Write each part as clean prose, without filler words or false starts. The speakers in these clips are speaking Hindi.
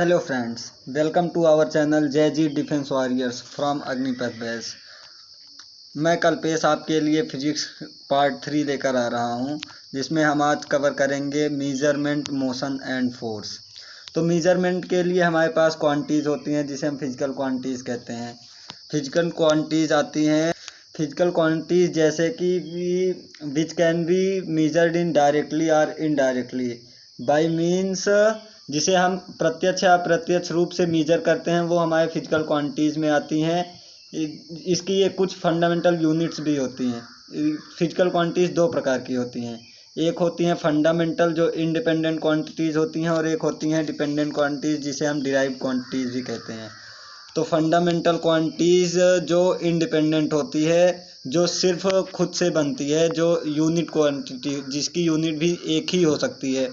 Hello friends, welcome to our channel Jai ji defence warriors from Agnipath base. मैं कल्पेश आपके लिए फिजिक्स पार्ट 3 लेकर आ रहा हूं, जिसमें हम आज कवर करेंगे मेजरमेंट, मोशन एंड फोर्स। तो मेजरमेंट के लिए हमारे पास क्वांटिटीज़ होती हैं जिसे हम फिजिकल क्वांटिटीज़ कहते हैं। फिजिकल क्वांटिटीज़ आती हैं, फिजिकल क्वांटिटीज़ जैसे कि which can be measured in directly और इनडायरेक्टली बाय मीन्स, जिसे हम प्रत्यक्ष या अप्रत्यक्ष रूप से मेजर करते हैं, वो हमारे फिजिकल क्वांटिटीज़ में आती हैं। इसकी ये कुछ फंडामेंटल यूनिट्स भी होती हैं। फिजिकल क्वांटिटीज़ दो प्रकार की होती हैं, एक होती हैं फंडामेंटल जो इंडिपेंडेंट क्वांटिटीज़ होती हैं, और एक होती हैं डिपेंडेंट क्वांटिटीज़ जिसे हम डिराइव्ड क्वांटिटीज़ भी कहते हैं। तो फंडामेंटल क्वांटिटीज़ जो इंडिपेंडेंट होती है, जो सिर्फ खुद से बनती है, जो यूनिट क्वांटिटी जिसकी यूनिट भी एक ही हो सकती है,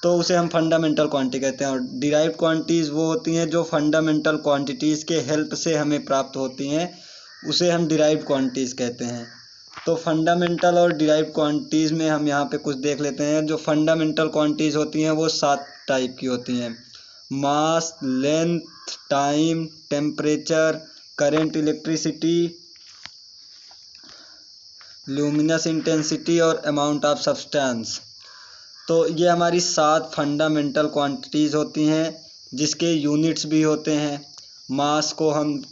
तो उसे हम फंडामेंटल क्वांटिटी कहते हैं। और डिराइव्ड क्वांटिटीज़ वो होती हैं जो फंडामेंटल क्वांटिटीज़ के हेल्प से हमें प्राप्त होती हैं, उसे हम डिराइव्ड क्वांटिटीज़ कहते हैं। तो फंडामेंटल और डिराइव्ड क्वांटिटीज़ में हम यहाँ पे कुछ देख लेते हैं। जो फंडामेंटल क्वांटिटीज़ होती हैं वो 7 टाइप की होती हैं: mass, length, time, temperature, current, electricity, luminous intensity और अमाउंट ऑफ सब्सटेंस। तो ये हमारी 7 फंडामेंटल क्वांटिटीज़ होती हैं जिसके यूनिट्स भी होते हैं। मास को हम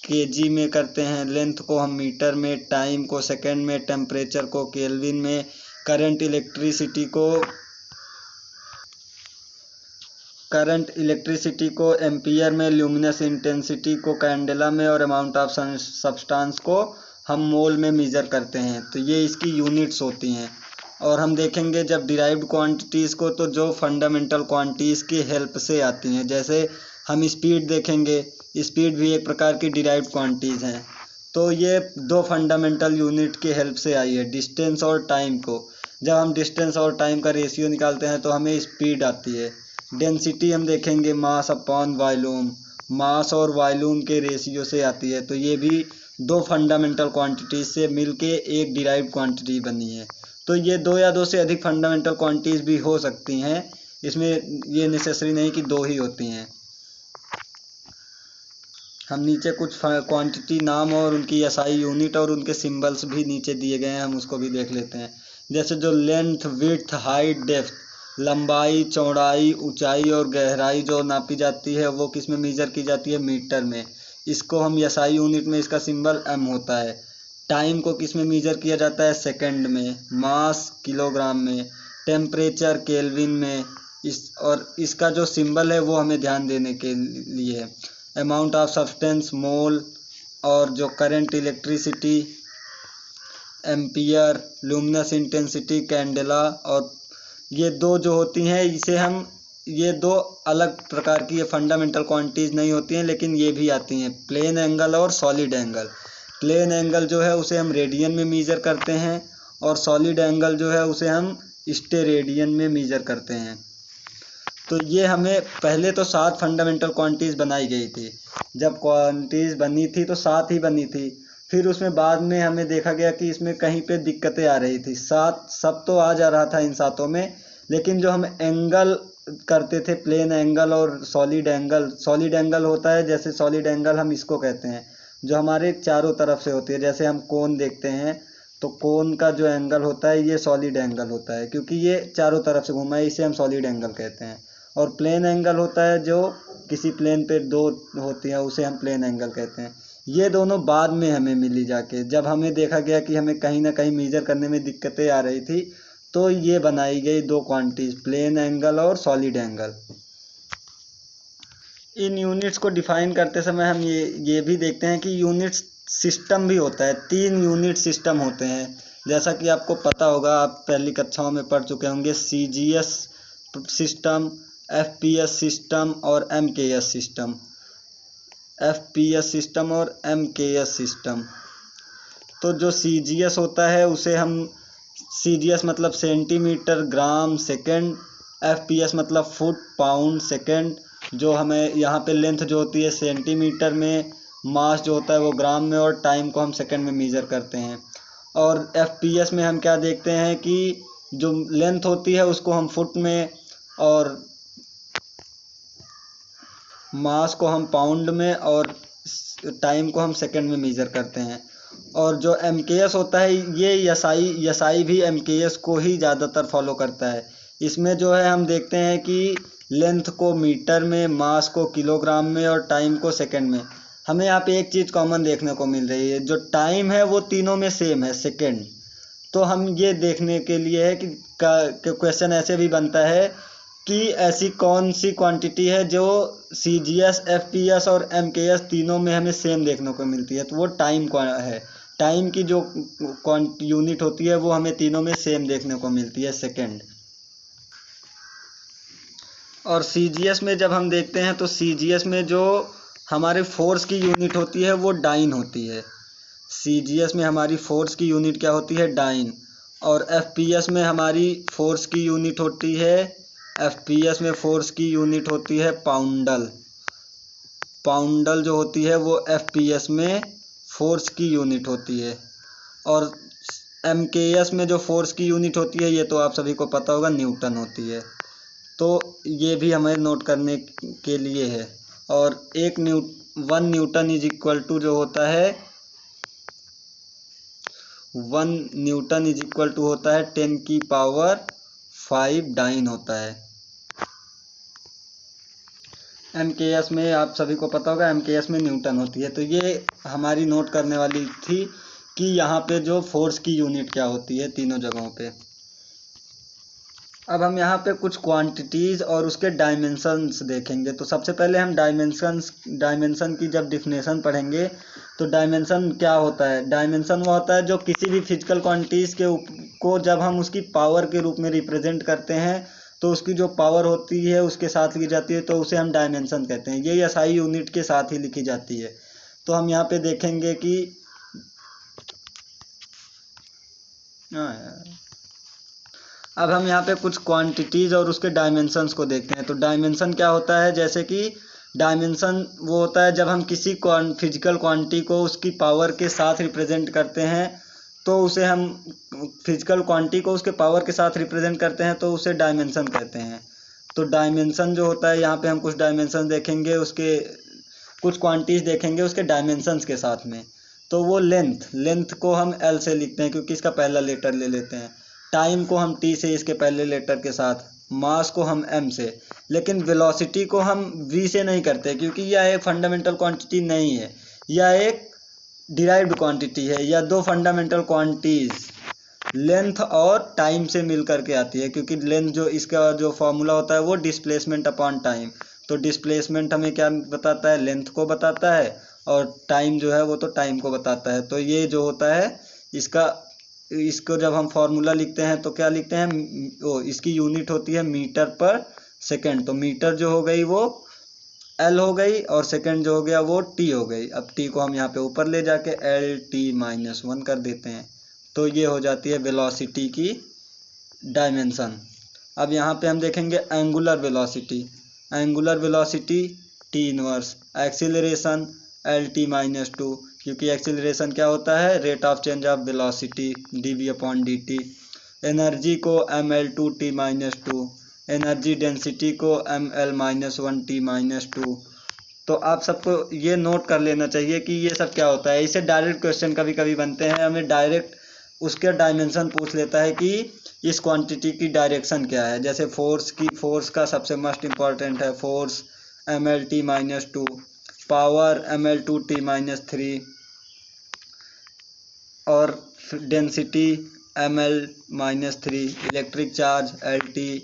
केजी में करते हैं, लेंथ को हम मीटर में, टाइम को सेकंड में, टेम्परेचर को केल्विन में, करंट इलेक्ट्रिसिटी को एम्पियर में, ल्यूमिनस इंटेंसिटी को कैंडेला में, और अमाउंट ऑफ सब्सटेंस को हम मोल में मेज़र करते हैं। तो ये इसकी यूनिट्स होती हैं। और हम देखेंगे जब डिराइव्ड क्वांटिटीज़ को, तो जो फंडामेंटल क्वांटिटीज़ की हेल्प से आती हैं। जैसे हम स्पीड देखेंगे, स्पीड भी एक प्रकार की डिराइव्ड क्वांटिटीज़ हैं। तो ये दो फंडामेंटल यूनिट की हेल्प से आई है, डिस्टेंस और टाइम को। जब हम डिस्टेंस और टाइम का रेशियो निकालते हैं तो हमें स्पीड आती है। डेंसिटी हम देखेंगे मास अपॉन वॉल्यूम, मास और वॉल्यूम के रेशियो से आती है। तो ये भी दो फंडामेंटल क्वांटिटीज से मिलके एक डिराइव्ड क्वांटिटी बनी है। तो ये दो या दो से अधिक फंडामेंटल क्वांटिटीज भी हो सकती हैं, इसमें ये नेसेसरी नहीं कि दो ही होती हैं। हम नीचे कुछ क्वांटिटी नाम और उनकी एसआई यूनिट और उनके सिंबल्स भी नीचे दिए गए हैं, हम उसको भी देख लेते हैं। जैसे जो लेंथ, विड्थ, हाइट, डेप्थ, लंबाई, चौड़ाई, ऊंचाई और गहराई जो नापी जाती है वो किस में मेजर की जाती है? मीटर में। इसको हम एसआई यूनिट में, इसका सिंबल एम होता है। टाइम को किस में मेजर किया जाता है? सेकंड में। मास किलोग्राम में। टेम्परेचर केल्विन में। और इसका जो सिंबल है वो हमें ध्यान देने के लिए है। अमाउंट ऑफ सब्सटेंस मोल, और जो current electricity ampere, luminous intensity candela. और ये दो जो होती हैं, इसे हम, ये दो अलग प्रकार की ये फंडामेंटल क्वांटिटीज़ नहीं होती हैं, लेकिन ये भी आती हैं, प्लेन एंगल और सॉलिड एंगल। प्लेन एंगल जो है उसे हम रेडियन में मेजर करते हैं, और सॉलिड एंगल जो है उसे हम स्टेरेडियन में मेजर करते हैं। तो ये हमें पहले तो 7 फंडामेंटल क्वांटिटीज़ बनाई गई थी। जब क्वांटिटीज़ बनी थी तो 7 ही बनी थी। फिर उसमें बाद में हमें देखा गया कि इसमें कहीं पे दिक्कतें आ रही थी। 7 सब तो आ जा रहा था इन सातों में, लेकिन जो हम एंगल करते थे, प्लेन एंगल और सॉलिड एंगल होता है, जैसे सॉलिड एंगल हम इसको कहते हैं जो हमारे चारों तरफ से होती है। जैसे हम कोन देखते हैं तो कोन का जो एंगल होता है ये सॉलिड एंगल होता है, क्योंकि ये चारों तरफ से घूमा है, इसे हम सॉलिड एंगल कहते हैं। और प्लेन एंगल होता है जो किसी प्लेन पे दो होती हैं, उसे हम प्लेन एंगल कहते हैं। ये दोनों बाद में हमें मिली जाके, जब हमें देखा गया कि हमें कहीं ना कहीं मेजर करने में दिक्कतें आ रही थी, तो ये बनाई गई दो क्वांटिटीज, प्लेन एंगल और सॉलिड एंगल। इन यूनिट्स को डिफाइन करते समय हम ये भी देखते हैं कि यूनिट्स सिस्टम भी होता है। 3 यूनिट सिस्टम होते हैं, जैसा कि आपको पता होगा, आप पहली कक्षाओं में पढ़ चुके होंगे। सीजीएस सिस्टम, एफपीएस सिस्टम और एमकेएस सिस्टम। एफपीएस सिस्टम और एमकेएस सिस्टम। तो जो सीजीएस होता है उसे हम, सीजीएस मतलब सेंटीमीटर ग्राम सेकंड, एफपीएस मतलब फुट पाउंड सेकंड, जो हमें यहाँ पे लेंथ जो होती है सेंटीमीटर में, मास जो होता है वो ग्राम में, और टाइम को हम सेकंड में मेजर करते हैं। और एफपीएस में हम क्या देखते हैं कि जो लेंथ होती है उसको हम फुट में, और मास को हम पाउंड में और टाइम को हम सेकंड में मेजर करते हैं। और जो MKS होता है ये SI भी MKS को ही ज़्यादातर फॉलो करता है। इसमें जो है हम देखते हैं कि लेंथ को मीटर में, मास को किलोग्राम में और टाइम को सेकंड में। हमें यहाँ पे एक चीज़ कॉमन देखने को मिल रही है, जो टाइम है वो तीनों में सेम है, सेकंड। तो हम ये देखने के लिए है कि क्वेश्चन ऐसे भी बनता है कि ऐसी कौन सी क्वांटिटी है जो CGS, FPS और MKS तीनों में हमें सेम देखने को मिलती है, तो वो टाइम है। टाइम की जो यूनिट होती है वो हमें तीनों में सेम देखने को मिलती है, सेकंड। और CGS में जब हम देखते हैं तो CGS में जो हमारे फोर्स की यूनिट होती है वो डाइन होती है। CGS में हमारी फोर्स की यूनिट क्या होती है, डाइन। और FPS में हमारी फोर्स की यूनिट होती है, FPS में फोर्स की यूनिट होती है पाउंडल। पाउंडल जो होती है वो FPS में फोर्स की यूनिट होती है। और MKS में जो फोर्स की यूनिट होती है ये तो आप सभी को पता होगा, न्यूटन होती है। तो ये भी हमें नोट करने के लिए है। और 1 न्यूटन इज इक्वल टू जो होता है 1 न्यूटन इज इक्वल टू होता है 10⁵ डाइन होता है। MKS में आप सभी को पता होगा, MKS में न्यूटन होती है। तो ये हमारी नोट करने वाली थी कि यहाँ पे जो फोर्स की यूनिट क्या होती है तीनों जगहों पे। अब हम यहाँ पे कुछ क्वांटिटीज़ और उसके डायमेंशंस देखेंगे। तो सबसे पहले हम डायमेंशन की जब डिफिनेशन पढ़ेंगे तो डायमेंशन क्या होता है। डायमेंशन वो होता है जो किसी भी फिजिकल क्वांटिटीज़ को जब हम उसकी पावर के रूप में रिप्रेजेंट करते हैं तो उसकी जो पावर होती है उसके साथ लिखी जाती है, तो उसे हम डायमेंशन कहते हैं। ये SI यूनिट के साथ ही लिखी जाती है। तो हम यहाँ पे देखेंगे कि अब हम यहाँ पे कुछ क्वांटिटीज़ और उसके डायमेंशंस को देखते हैं। तो डायमेंशन क्या होता है, जैसे कि डायमेंशन वो होता है जब हम किसी फिजिकल क्वांटिटी को उसकी पावर के साथ रिप्रेजेंट करते हैं तो उसे हम फिजिकल क्वांटिटी को उसके पावर के साथ रिप्रेजेंट करते हैं तो उसे डायमेंशन कहते हैं। तो डायमेंशन जो होता है, यहाँ पे हम कुछ डायमेंशन देखेंगे, उसके कुछ क्वांटिटीज़ देखेंगे उसके डायमेंशंस के साथ में। तो वो लेंथ को हम L से लिखते हैं क्योंकि इसका पहला लेटर ले लेते हैं। टाइम को हम T से, इसके पहले लेटर के साथ। मास को हम M से। लेकिन वेलोसिटी को हम V से नहीं करते क्योंकि यह एक फंडामेंटल क्वांटिटी नहीं है, यह एक डिराइव्ड क्वांटिटी है। या दो फंडामेंटल क्वांटिटीज़ लेंथ और टाइम से मिल करके आती है, क्योंकि लेंथ जो इसका जो फॉर्मूला होता है वो डिस्प्लेसमेंट अपॉन टाइम। तो डिस्प्लेसमेंट हमें क्या बताता है, लेंथ को बताता है, और टाइम जो है वो तो टाइम को बताता है। तो ये जो होता है इसको जब हम फॉर्मूला लिखते हैं तो क्या लिखते हैं, इसकी यूनिट होती है मीटर पर सेकंड। तो मीटर जो हो गई वो L हो गई और सेकंड जो हो गया वो T हो गई। अब T को हम यहाँ पे ऊपर ले जाके LT-1 कर देते हैं। तो ये हो जाती है वेलोसिटी की डायमेंशन। अब यहाँ पे हम देखेंगे angular velocity. Angular velocity T inverse. Acceleration LT-2, क्योंकि एक्सीलरेशन क्या होता है, rate of change of velocity dv/dt। Energy को mL2T-2। एनर्जी डेंसिटी को mL-1T-2। तो आप सबको ये नोट कर लेना चाहिए कि ये सब क्या होता है। इसे डायरेक्ट क्वेश्चन कभी कभी बनते हैं, हमें डायरेक्ट उसके डायमेंशन पूछ लेता है कि इस क्वांटिटी की डायरेक्शन क्या है। जैसे फोर्स का सबसे मोस्ट इम्पॉर्टेंट है फोर्स mL-T-2, पावर mL2T-3 और density mL-3, electric charge LT,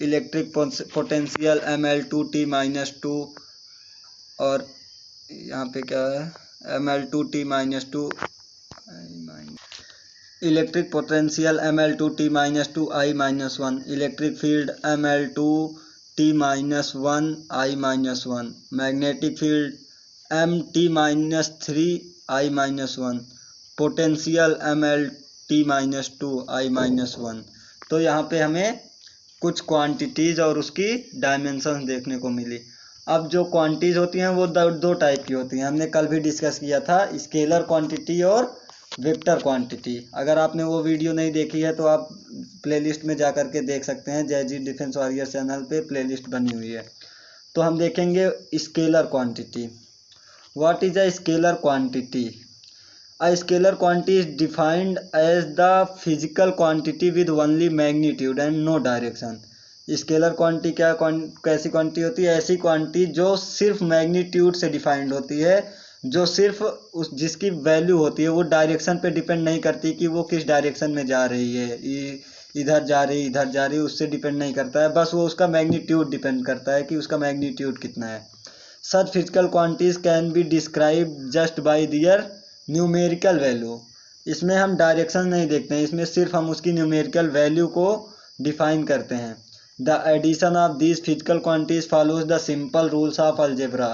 electric potential mL2T-2, और यहाँ पे क्या है mL2T-2, electric potential mL2T-2 I-1, electric field mL2T-1 I-1, magnetic field MT-3 I-1, potential mL2T-2 I-1। तो यहाँ पे हमें कुछ क्वांटिटीज़ और उसकी डायमेंशंस देखने को मिली। अब जो क्वांटिटीज़ होती हैं वो दो टाइप की होती हैं, हमने कल भी डिस्कस किया था, स्केलर क्वांटिटी और वेक्टर क्वांटिटी। अगर आपने वो वीडियो नहीं देखी है तो आप प्लेलिस्ट में जा कर के देख सकते हैं, जय जी डिफेंस वॉरियर चैनल पे प्लेलिस्ट बनी हुई है। तो हम देखेंगे scalar quantity. What is a scalar quantity? A scalar quantity is defined as the physical quantity with only magnitude and no direction. Scalar quantity कैसी क्वांटिटी होती है? ऐसी क्वांटिटी जो सिर्फ मैग्नीट्यूड से डिफाइंड होती है, जो सिर्फ उस जिसकी वैल्यू होती है वो डायरेक्शन पे डिपेंड नहीं करती कि वो किस डायरेक्शन में जा रही है, इधर जा रही इधर जा रही, उससे डिपेंड नहीं करता है, बस वो उसका मैग्नीट्यूड डिपेंड करता है कि उसका मैग्नीट्यूड कितना है। Such physical quantities can be describe just by their numerical value. इसमें हम डायरेक्शन नहीं देखते हैं, इसमें सिर्फ हम उसकी न्यूमेरिकल वैल्यू को डिफाइन करते हैं। The addition of these physical quantities follows the simple rules of algebra.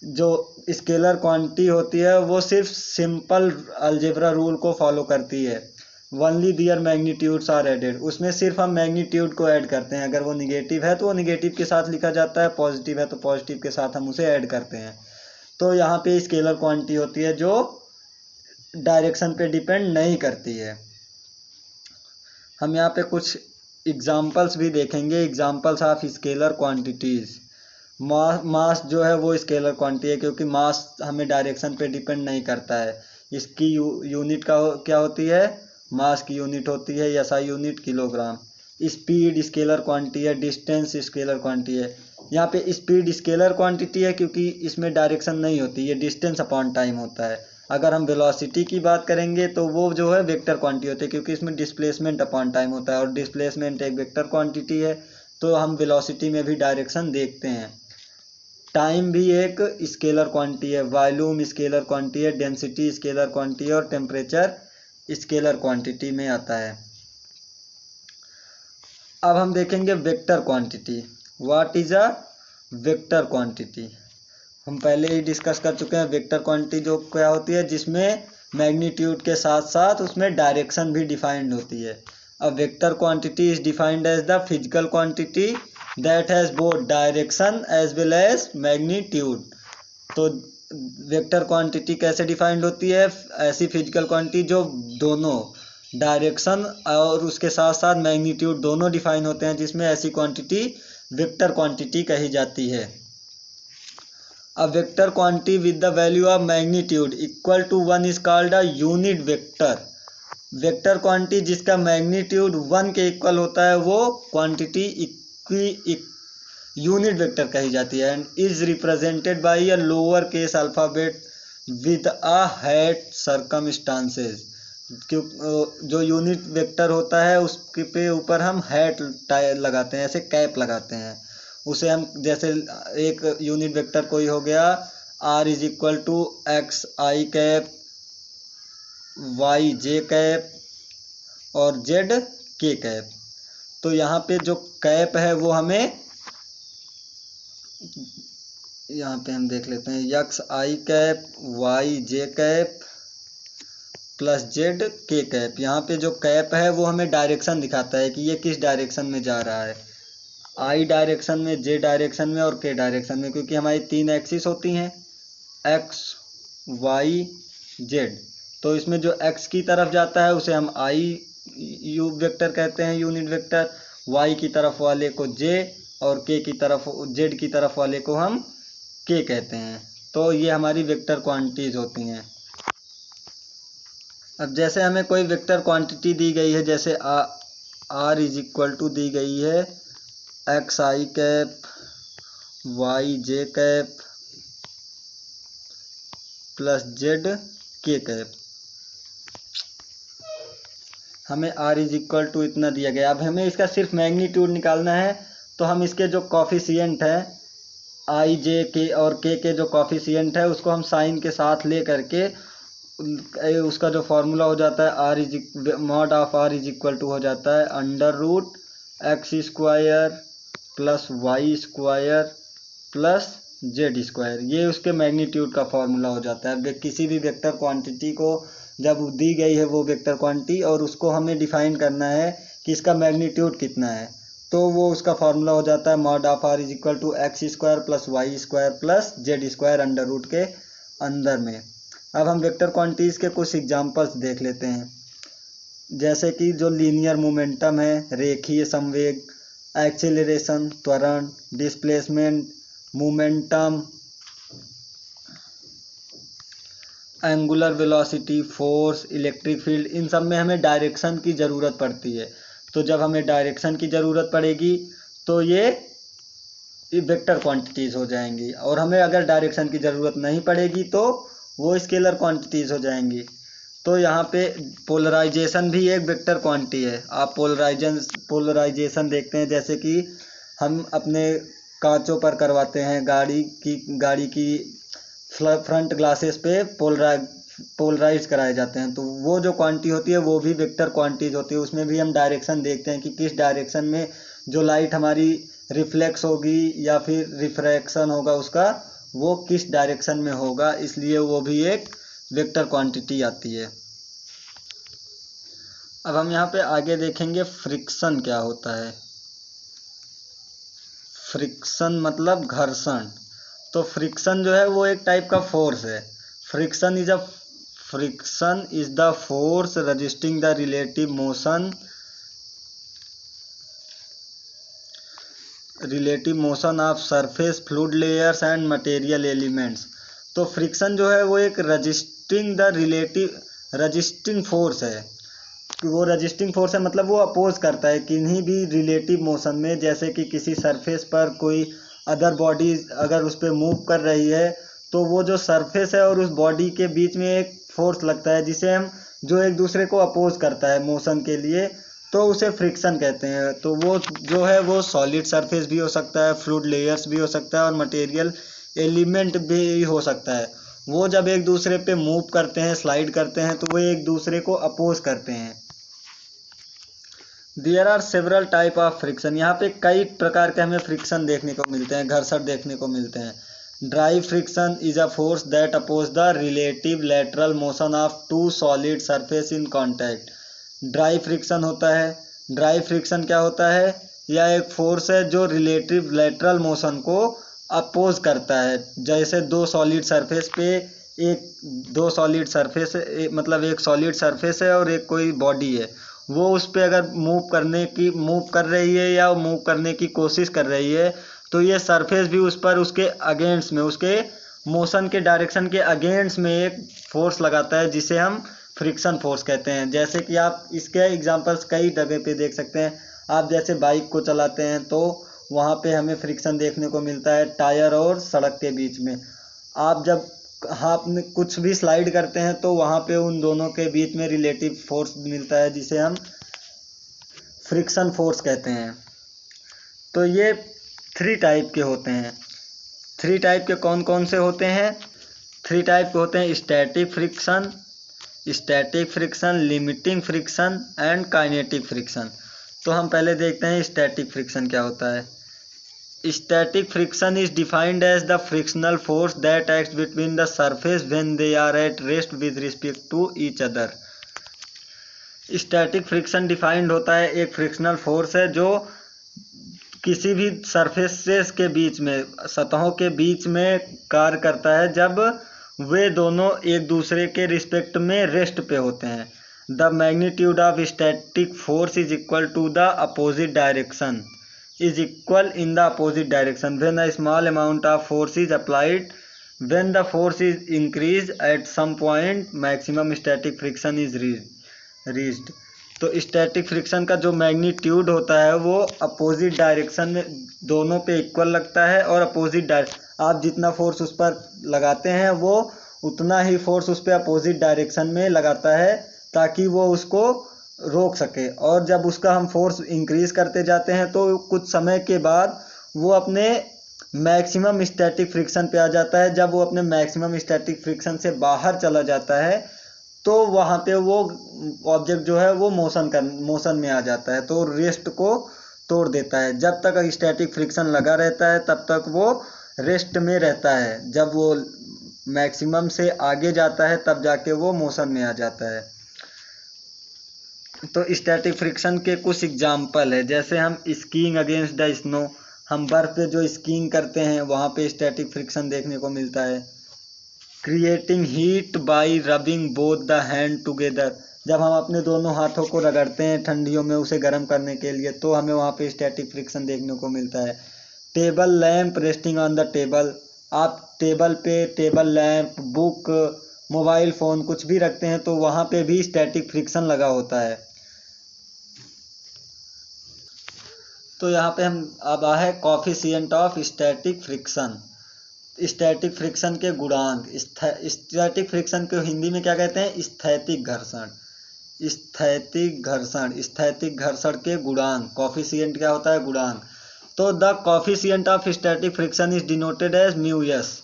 जो स्केलर क्वांटिटी होती है वो सिर्फ सिंपल अलजेब्रा रूल को फॉलो करती है। Only their magnitudes are added. उसमें सिर्फ हम मैग्नीट्यूड को ऐड करते हैं, अगर वो निगेटिव है तो वो निगेटिव के साथ लिखा जाता है, पॉजिटिव है तो पॉजिटिव के साथ हम उसे ऐड करते हैं। तो यहाँ पे स्केलर क्वांटिटी होती है जो डायरेक्शन पे डिपेंड नहीं करती है। हम यहाँ पे कुछ एग्जाम्पल्स भी देखेंगे, एग्जाम्पल्स ऑफ स्केलर क्वांटिटीज। मास जो है वो स्केलर क्वांटिटी है, क्योंकि मास हमें डायरेक्शन पे डिपेंड नहीं करता है। इसकी यूनिट का क्या होती है? मास की यूनिट होती है SI unit kilogram. Speed scalar quantity है, डिस्टेंस स्केलर क्वांटिटी है। यहाँ पे स्पीड स्केलर क्वांटिटी है क्योंकि इसमें डायरेक्शन नहीं होती, ये डिस्टेंस अपॉन टाइम होता है। अगर हम वेलोसिटी की बात करेंगे तो वो जो है वेक्टर क्वांटिटी होती है, क्योंकि इसमें डिस्प्लेसमेंट अपॉन टाइम होता है और डिस्प्लेसमेंट एक वेक्टर क्वांटिटी है, तो हम वेलोसिटी में भी डायरेक्शन देखते हैं। टाइम भी एक स्केलर क्वांटिटी है, वॉल्यूम स्केलर क्वांटिटी है, डेंसिटी स्केलर क्वांटिटी है और टेम्परेचर स्केलर क्वांटिटी में आता है। अब हम देखेंगे vector quantity. What is a vector quantity? हम पहले ही डिस्कस कर चुके हैं। वेक्टर क्वांटिटी जो क्या होती है, जिसमें मैग्नीट्यूड के साथ साथ उसमें डायरेक्शन भी डिफाइंड होती है। A vector quantity is defined as the physical quantity that has both direction as well as magnitude. तो वेक्टर क्वांटिटी कैसे डिफाइंड होती है? ऐसी फिजिकल क्वांटिटी जो दोनों डायरेक्शन और उसके साथ साथ मैग्नीट्यूड दोनों डिफाइन होते हैं, जिसमें ऐसी क्वांटिटी वेक्टर क्वांटिटी कही जाती है। A vector quantity with the value of magnitude equal to 1 is called a unit vector. Vector quantity जिसका मैग्नीट्यूड 1 के इक्वल होता है वो क्वांटिटी यूनिट वेक्टर कही जाती है, and is represented by a lower case alphabet with a hat circumstances. जो यूनिट वेक्टर होता है उसके पे ऊपर हम हैट लगाते हैं, ऐसे कैप लगाते हैं। उसे हम जैसे एक यूनिट वेक्टर कोई हो गया R is equal to x i cap, y j cap और जेड के कैप। तो यहाँ पे जो कैप है वो हमें, यहाँ पे हम देख लेते हैं, x i cap, y j cap plus z k cap. यहाँ पे जो कैप है वो हमें डायरेक्शन दिखाता है कि ये किस डायरेक्शन में जा रहा है, आई डायरेक्शन में, जे डायरेक्शन में और के डायरेक्शन में, क्योंकि हमारी 3 एक्सिस होती हैं, एक्स वाई जेड। तो इसमें जो एक्स की तरफ जाता है उसे हम आई यू वेक्टर कहते हैं, यूनिट वेक्टर। वाई की तरफ वाले को जे और के की तरफ, जेड की तरफ वाले को हम के कहते हैं। तो ये हमारी वेक्टर क्वांटिटीज होती हैं। अब जैसे हमें कोई वेक्टर क्वांटिटी दी गई है, जैसे आर इज इक्वल टू दी गई है x i cap, y j cap plus z k cap. हमें आर इज इक्वल टू इतना दिया गया। अब हमें इसका सिर्फ मैग्नीट्यूड निकालना है, तो हम इसके जो कॉफिशिएंट है आई जे के और के जो कॉफिशिएंट है उसको हम साइन के साथ ले करके उसका जो फॉर्मूला हो जाता है R is mod of R is equal to हो जाता है under root x square plus y square plus z square. ये उसके मैग्नीट्यूड का फॉर्मूला हो जाता है। किसी भी वेक्टर क्वांटिटी को जब दी गई है वो वेक्टर क्वांटिटी और उसको हमें डिफाइन करना है कि इसका मैग्नीट्यूड कितना है, तो वो उसका फॉर्मूला हो जाता है mod of R is equal to x square plus y square plus z square under root के अंदर में। अब हम वेक्टर क्वांटिटीज़ के कुछ एग्जांपल्स देख लेते हैं, जैसे कि जो लीनियर मोमेंटम है, रेखीय संवेग, एक्सेलरेशन त्वरण, displacement, momentum, angular velocity, force, electric field, इन सब में हमें डायरेक्शन की ज़रूरत पड़ती है। तो जब हमें डायरेक्शन की ज़रूरत पड़ेगी तो ये वेक्टर क्वांटिटीज़ हो जाएंगी, और हमें अगर डायरेक्शन की ज़रूरत नहीं पड़ेगी तो वो स्केलर क्वांटिटीज़ हो जाएंगी। तो यहाँ पे पोलराइजेशन भी एक वेक्टर क्वांटिटी है। आप पोलराइजेशन देखते हैं, जैसे कि हम अपने कांचों पर करवाते हैं, गाड़ी की फ्रंट ग्लासेस पे पोलराइज कराए जाते हैं, तो वो जो क्वांटिटी होती है वो भी वेक्टर क्वांटिटीज होती है। उसमें भी हम डायरेक्शन देखते हैं कि किस डायरेक्शन में जो लाइट हमारी रिफ्लेक्स होगी या फिर रिफ्रैक्शन होगा उसका, वो किस डायरेक्शन में होगा, इसलिए वो भी एक वेक्टर क्वांटिटी आती है। अब हम यहाँ पे आगे देखेंगे फ्रिक्शन क्या होता है। फ्रिक्शन मतलब घर्षण। तो फ्रिक्शन जो है वो एक टाइप का फोर्स है। Friction is the force resisting the relative motion of surface, fluid layers and material elements. तो फ्रिक्शन जो है वो एक रजिस्टिंग फोर्स है। वो रजिस्टिंग फोर्स है मतलब वो अपोज करता है किन्हीं भी रिलेटिव मोशन में, जैसे कि किसी सरफेस पर कोई अदर बॉडी अगर उस पर मूव कर रही है, तो वो जो सरफेस है और उस बॉडी के बीच में एक फोर्स लगता है जिसे हम जो एक दूसरे को अपोज करता है मोशन के लिए, तो उसे फ्रिक्शन कहते हैं। तो वो जो है वो सॉलिड सरफेस भी हो सकता है, फ्लूइड लेयर्स भी हो सकता है, और मटेरियल एलिमेंट भी हो सकता है। वो जब एक दूसरे पे मूव करते हैं, स्लाइड करते हैं, तो वो एक दूसरे को अपोज करते हैं। There are several type of friction. यहाँ पे कई प्रकार के हमें फ्रिक्शन देखने को मिलते हैं, घर्षण देखने को मिलते हैं। Dry friction is a force that oppose the relative lateral motion of two solid surface in contact. Dry friction होता है। ड्राई फ्रिक्शन क्या होता है? यह एक फोर्स है जो रिलेटिव लेटरल मोशन को अपोज करता है। जैसे दो सॉलिड सरफेस पे दो सॉलिड सरफेस मतलब एक सॉलिड सरफेस है और एक कोई बॉडी है, वो उस पर अगर मूव कर रही है या मूव करने की कोशिश कर रही है, तो ये सरफेस भी उस पर उसके अगेंस्ट में, उसके मोशन के डायरेक्शन के अगेंस्ट में एक फोर्स लगाता है जिसे हम फ्रिक्शन फोर्स कहते हैं। जैसे कि आप इसके एग्जांपल्स कई जगह पे देख सकते हैं। आप जैसे बाइक को चलाते हैं तो वहाँ पे हमें फ्रिक्शन देखने को मिलता है टायर और सड़क के बीच में। आप जब हाथ में कुछ भी स्लाइड करते हैं तो वहाँ पे उन दोनों के बीच में रिलेटिव फोर्स मिलता है जिसे हम फ्रिक्शन फोर्स कहते हैं। तो ये 3 टाइप के होते हैं। 3 टाइप के कौन कौन से होते हैं? 3 टाइप के होते हैं: static friction, limiting friction and kinetic friction. तो हम पहले देखते हैं स्टैटिक फ्रिक्शन क्या होता है। Static friction is defined as the frictional force that acts between the surface when they are at rest with respect to each other. Static friction defined होता है, एक फ्रिक्शनल फोर्स है जो किसी भी सरफेसेस के बीच में, सतहों के बीच में कार्य करता है जब वे दोनों एक दूसरे के रिस्पेक्ट में रेस्ट पे होते हैं। The magnitude of static force is equal to the opposite direction in the opposite direction when a small amount of force is applied. When the force is increased at some point, maximum static friction is reached. तो स्टैटिक फ्रिक्शन का जो मैग्नीट्यूड होता है वो अपोजिट डायरेक्शन में दोनों पे इक्वल लगता है, और अपोजिट डायरेक्शन आप जितना फोर्स उस पर लगाते हैं वो उतना ही फोर्स उस पर अपोजिट डायरेक्शन में लगाता है ताकि वो उसको रोक सके। और जब उसका हम फोर्स इंक्रीज करते जाते हैं तो कुछ समय के बाद वो अपने मैक्सिमम स्टैटिक फ्रिक्शन पे आ जाता है। जब वो अपने मैक्सिमम स्टैटिक फ्रिक्शन से बाहर चला जाता है तो वहाँ पे वो ऑब्जेक्ट जो है वो मोशन में आ जाता है, तो रेस्ट को तोड़ देता है। जब तक स्टैटिक फ्रिक्शन लगा रहता है तब तक वो रेस्ट में रहता है। जब वो मैक्सिमम से आगे जाता है तब जाके वो मोशन में आ जाता है। तो स्टैटिक फ्रिक्शन के कुछ एग्जाम्पल है, जैसे हम स्कीइंग अगेंस्ट द स्नो, हम बर्फ पे जो स्कीइंग करते हैं वहाँ पे स्टैटिक फ्रिक्शन देखने को मिलता है। Creating heat by rubbing both the hand together. जब हम अपने दोनों हाथों को रगड़ते हैं ठंडियों में उसे गर्म करने के लिए, तो हमें वहाँ पे स्टैटिक फ्रिक्शन देखने को मिलता है। Table lamp resting on the table. आप टेबल पे table lamp, book, mobile phone कुछ भी रखते हैं तो वहाँ पे भी स्टैटिक फ्रिक्शन लगा होता है। तो यहाँ पे हम अब है coefficient of static friction. Static friction के गुणांक। स्टैटिक फ्रिक्शन को हिंदी में क्या कहते हैं? स्थैतिक घर्षण। स्थैतिक घर्षण के गुणांक। कॉफिशिएंट क्या होता है? गुणांक। तो the coefficient of static friction is denoted as mu s.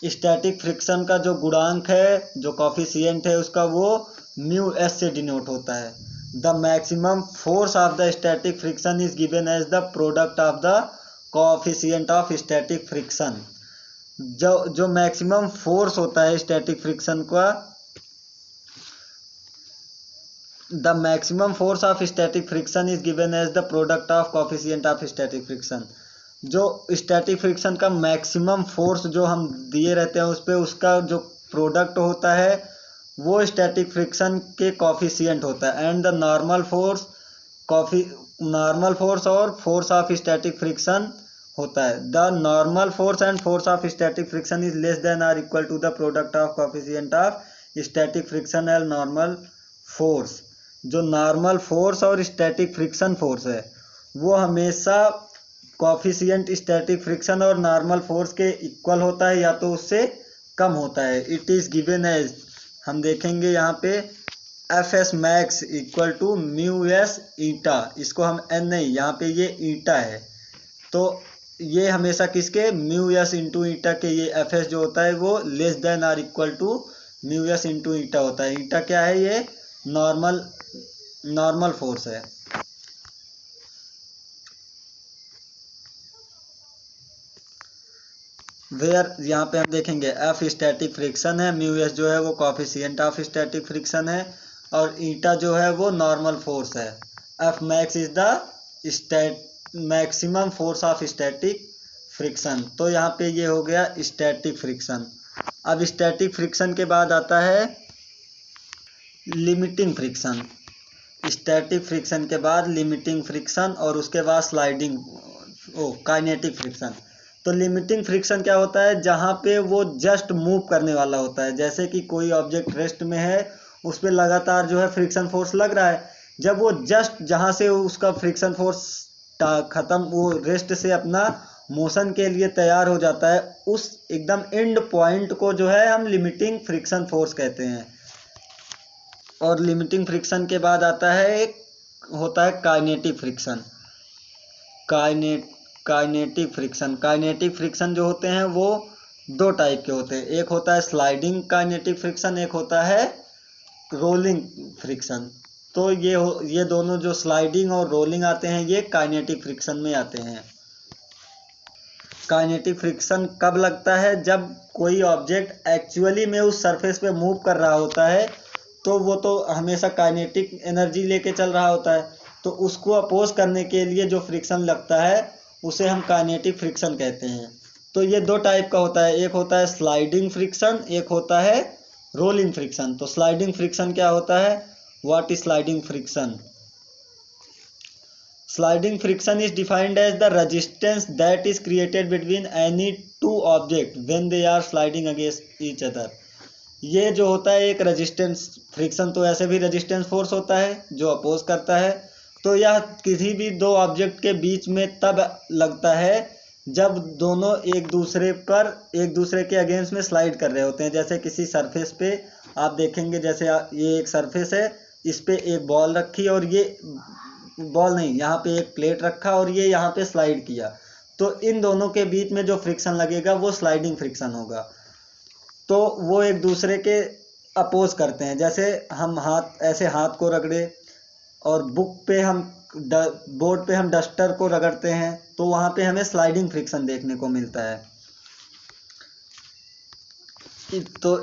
Static friction का जो गुणांक है, जो कॉफिशिएंट है उसका, वो म्यू एस से डिनोट होता है। The maximum force of the static friction is given as the product of the coefficient of static friction. जो मैक्सिमम फोर्स होता है स्टैटिक फ्रिक्शन का, the maximum force of static friction is given as the product of coefficient of static friction. जो स्टैटिक फ्रिक्शन का मैक्सिमम फोर्स जो हम दिए रहते हैं उस पर, उसका जो प्रोडक्ट होता है वो स्टैटिक फ्रिक्शन के कॉफिशिएंट होता है। एंड द नॉर्मल फोर्स और फोर्स ऑफ स्टैटिक फ्रिक्शन होता है। The normal force and force of static friction is less than or equal to the product of coefficient of static friction and normal force. जो नॉर्मल फोर्स और स्टैटिक फ्रिक्शन फोर्स है वो हमेशा कॉफिशिएंट स्टैटिक फ्रिक्शन और नॉर्मल फोर्स के इक्वल होता है या तो उससे कम होता है। इट इज गिवन एज, हम देखेंगे यहाँ पे, F S max equal to mu S eta. इसको हम एन नहीं, यहाँ पे ये ईटा है तो ये हमेशा किसके? म्यू एस इंटू ईटा के। ये एफ एस जो होता है वो less than or equal to mu s into eta होता है। ईटा क्या है? ये नॉर्मल फोर्स है। वेयर यहाँ पे हम देखेंगे एफ स्टैटिक फ्रिक्शन है, म्यू एस जो है वो कॉफिशिएंट ऑफ स्टैटिक फ्रिक्शन है, और ईटा जो है वो नॉर्मल फोर्स है। F max is the maximum force of static friction. तो यहाँ पे ये हो गया स्टैटिक फ्रिक्शन। अब स्टैटिक फ्रिक्शन के बाद आता है लिमिटिंग फ्रिक्शन। स्टैटिक फ्रिक्शन के बाद लिमिटिंग फ्रिक्शन और उसके बाद काइनेटिक फ्रिक्शन। तो लिमिटिंग फ्रिक्शन क्या होता है? जहाँ पे वो जस्ट मूव करने वाला होता है। जैसे कि कोई ऑब्जेक्ट रेस्ट में है, उस पर लगातार जो है फ्रिक्शन फोर्स लग रहा है। जब वो जस्ट जहाँ से उसका फ्रिक्शन फोर्स खत्म, वो रेस्ट से अपना मोशन के लिए तैयार हो जाता है, उस एकदम एंड पॉइंट को जो है हम लिमिटिंग फ्रिक्शन फोर्स कहते हैं। और लिमिटिंग फ्रिक्शन के बाद आता है एक होता है काइनेटिक फ्रिक्शन। काइनेटिक फ्रिक्शन जो होते हैं वो दो टाइप के होते हैं। एक होता है स्लाइडिंग काइनेटिक फ्रिक्शन, एक होता है रोलिंग फ्रिक्शन। तो ये दोनों जो स्लाइडिंग और रोलिंग आते हैं ये काइनेटिक फ्रिक्शन में आते हैं। काइनेटिक फ्रिक्शन कब लगता है? जब कोई ऑब्जेक्ट एक्चुअली में उस सरफेस पे मूव कर रहा होता है, तो वो तो हमेशा काइनेटिक एनर्जी लेके चल रहा होता है, तो उसको अपोज करने के लिए जो फ्रिक्शन लगता है उसे हम काइनेटिक फ्रिक्शन कहते हैं। तो ये दो टाइप का होता है, एक होता है स्लाइडिंग फ्रिक्शन, एक होता है रोलिंग फ्रिक्शन। तो स्लाइडिंग फ्रिक्शन क्या होता है? What is sliding friction? Sliding friction is defined as the resistance that is created between any two objects when they are sliding against each other. ये जो होता है एक रेजिस्टेंस फ्रिक्शन, तो ऐसे भी रेजिस्टेंस फोर्स होता है जो अपोज करता है। तो यह किसी भी दो ऑब्जेक्ट के बीच में तब लगता है जब दोनों एक दूसरे के अगेंस्ट में स्लाइड कर रहे होते हैं। जैसे किसी सरफेस पे आप देखेंगे, जैसे ये एक सरफेस है, इस पे एक बॉल रखी और ये बॉल नहीं, यहाँ पे एक प्लेट रखा और ये यहाँ पे स्लाइड किया, तो इन दोनों के बीच में जो फ्रिक्शन लगेगा वो स्लाइडिंग फ्रिक्शन होगा। तो वो एक दूसरे के अपोज करते हैं। जैसे हम हाथ को रगड़े और बोर्ड पे हम डस्टर को रगड़ते हैं, तो वहाँ पे हमें स्लाइडिंग फ्रिक्शन देखने को मिलता है। तो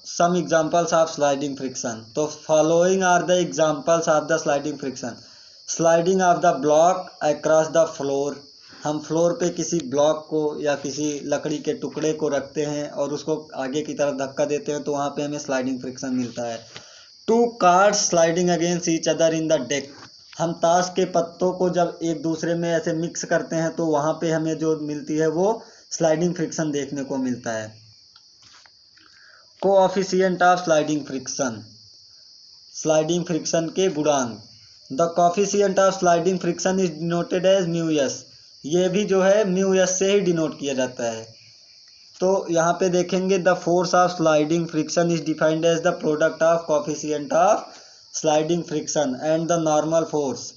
some examples of sliding friction. तो following are the examples of the sliding friction. Sliding of the block across the floor, हम फ्लोर पे किसी ब्लॉक को या किसी लकड़ी के टुकड़े को रखते हैं और उसको आगे की तरफ धक्का देते हैं तो वहाँ पे हमें स्लाइडिंग फ्रिक्शन मिलता है। To cards sliding against each other in the deck, हम ताश के पत्तों को जब एक दूसरे में ऐसे मिक्स करते हैं तो वहाँ पे हमें जो मिलती है वो स्लाइडिंग फ्रिक्शन देखने को मिलता है। Coefficient of sliding friction, sliding friction के गुणांक। The coefficient of sliding friction is denoted as mu s, ये भी जो है म्यू एस से ही डिनोट किया जाता है। तो यहाँ पे देखेंगे the force of sliding friction is defined as the product of coefficient of sliding friction and the normal force.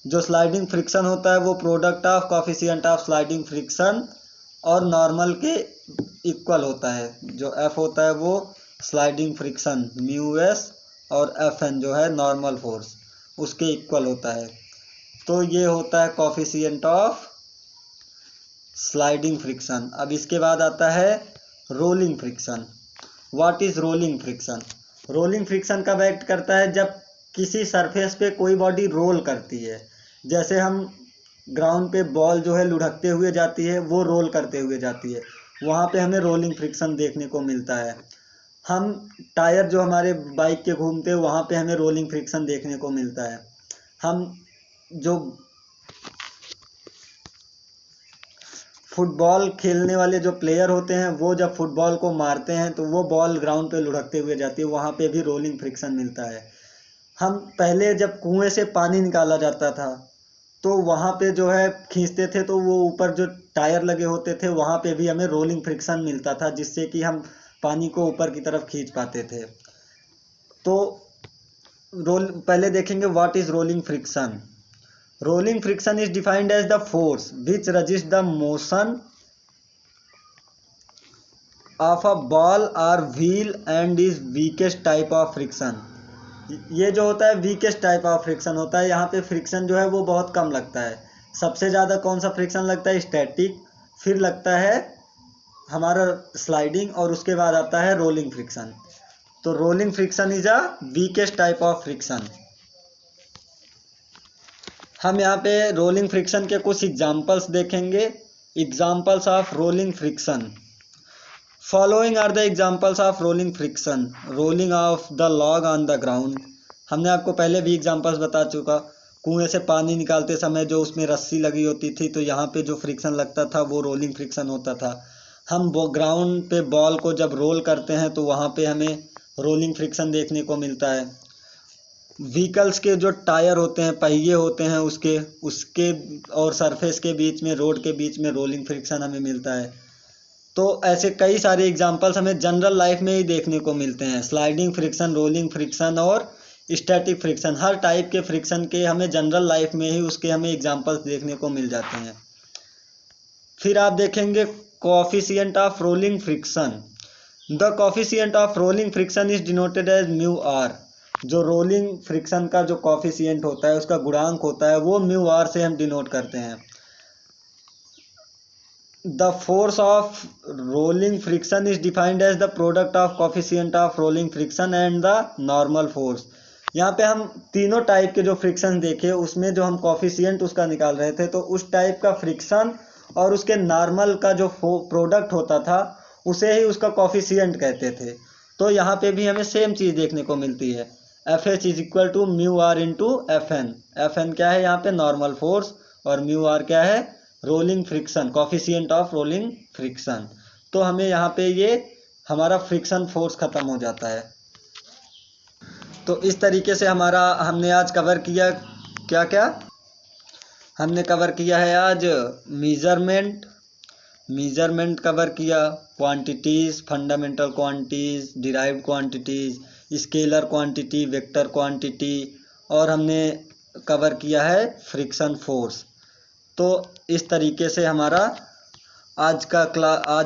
जो स्लाइडिंग फ्रिक्शन होता है वो product of coefficient of sliding friction और नॉर्मल के इक्वल होता है। जो एफ होता है वो स्लाइडिंग फ्रिक्शन म्यू एस और एफ एन जो है नॉर्मल फोर्स उसके इक्वल होता है। तो ये होता है कोऑफिशिएंट ऑफ स्लाइडिंग फ्रिक्शन। अब इसके बाद आता है rolling friction. What is rolling friction? Rolling friction कब एक्ट करता है? जब किसी सरफेस पे कोई बॉडी रोल करती है, जैसे हम ग्राउंड पे बॉल जो है लुढ़कते हुए जाती है वो रोल करते हुए जाती है, वहाँ पे हमें रोलिंग फ्रिक्शन देखने को मिलता है। हम टायर जो हमारे बाइक के घूमते हैं वहाँ पे हमें रोलिंग फ्रिक्शन देखने को मिलता है। हम जो फुटबॉल खेलने वाले जो प्लेयर होते हैं वो जब फुटबॉल को मारते हैं तो वो बॉल ग्राउंड पे लुढ़कते हुए जाती है, वहाँ पे भी रोलिंग फ्रिक्शन मिलता है। हम पहले जब कुएं से पानी निकाला जाता था तो वहाँ पे जो है खींचते थे तो वो ऊपर जो टायर लगे होते थे वहाँ पे भी हमें रोलिंग फ्रिक्शन मिलता था, जिससे कि हम पानी को ऊपर की तरफ खींच पाते थे। तो पहले देखेंगे what is rolling friction. Rolling friction is defined as the force which resist the motion of a ball और wheel and is weakest type of friction. ये जो होता है वीकेस्ट टाइप ऑफ फ्रिक्शन होता है। यहाँ पे फ्रिक्शन जो है वो बहुत कम लगता है। सबसे ज़्यादा कौन सा फ्रिक्शन लगता है? स्टैटिक, फिर लगता है हमारा स्लाइडिंग और उसके बाद आता है रोलिंग फ्रिक्शन। तो rolling friction is a weakest type of friction. हम यहाँ पे रोलिंग फ्रिक्शन के कुछ एग्जाम्पल्स देखेंगे। Examples of rolling friction. Following are the examples of rolling friction. Rolling of the log on the ground, हमने आपको पहले भी एग्जाम्पल्स बता चुका। कुएं से पानी निकालते समय जो उसमें रस्सी लगी होती थी तो यहाँ पे जो फ्रिक्शन लगता था वो रोलिंग फ्रिक्शन होता था। हम ग्राउंड पे बॉल को जब रोल करते हैं तो वहाँ पे हमें रोलिंग फ्रिक्शन देखने को मिलता है। व्हीकल्स के जो टायर होते हैं, पहिए होते हैं, उसके और सरफेस के बीच में, रोड के बीच में रोलिंग फ्रिक्शन हमें मिलता है। तो ऐसे कई सारे एग्जाम्पल्स हमें जनरल लाइफ में ही देखने को मिलते हैं। स्लाइडिंग फ्रिक्शन, रोलिंग फ्रिक्शन और स्टैटिक फ्रिक्शन, हर टाइप के फ्रिक्शन के हमें जनरल लाइफ में ही उसके हमें एग्जाम्पल्स देखने को मिल जाते हैं। फिर आप देखेंगे coefficient of rolling friction. The coefficient of rolling friction is denoted as mu r. जो रोलिंग फ्रिक्शन का जो कोएफिशिएंट होता है, उसका गुणांक होता है, वो म्यू आर से हम डिनोट करते हैं। The force of rolling friction is defined as the product of coefficient of rolling friction and the normal force। यहाँ पे हम तीनों टाइप के जो फ्रिक्शन देखे उसमें जो हम कोफिशिएंट उसका निकाल रहे थे, तो उस टाइप का फ्रिक्शन और उसके नॉर्मल का जो प्रोडक्ट होता था उसे ही उसका कोफिशिएंट कहते थे। तो यहाँ पे भी हमें सेम चीज़ देखने को मिलती है। F H is equal to mu r into F N. F N क्या है यहाँ पे? Normal force. और म्यू आर क्या है? Rolling friction, coefficient of rolling friction. तो हमें यहाँ पे ये हमारा फ्रिक्शन फोर्स खत्म हो जाता है। तो इस तरीके से हमने आज कवर किया क्या क्या हमने कवर किया है आज मीजरमेंट कवर किया, quantities, fundamental quantities, derived quantities, scalar quantity, vector quantity, और हमने कवर किया है फ्रिक्शन फोर्स। तो इस तरीके से हमारा आज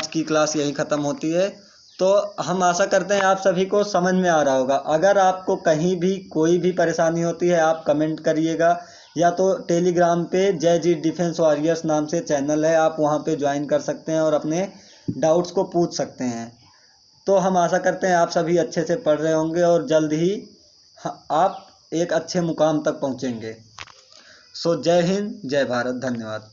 की क्लास यहीं ख़त्म होती है। तो हम आशा करते हैं आप सभी को समझ में आ रहा होगा। अगर आपको कहीं भी कोई भी परेशानी होती है आप कमेंट करिएगा, या तो टेलीग्राम पे जय जी डिफेंस वॉरियर्स नाम से चैनल है, आप वहां पे ज्वाइन कर सकते हैं और अपने डाउट्स को पूछ सकते हैं। तो हम आशा करते हैं आप सभी अच्छे से पढ़ रहे होंगे और जल्द ही आप एक अच्छे मुकाम तक पहुंचेंगे। सो जय हिंद, जय भारत, धन्यवाद।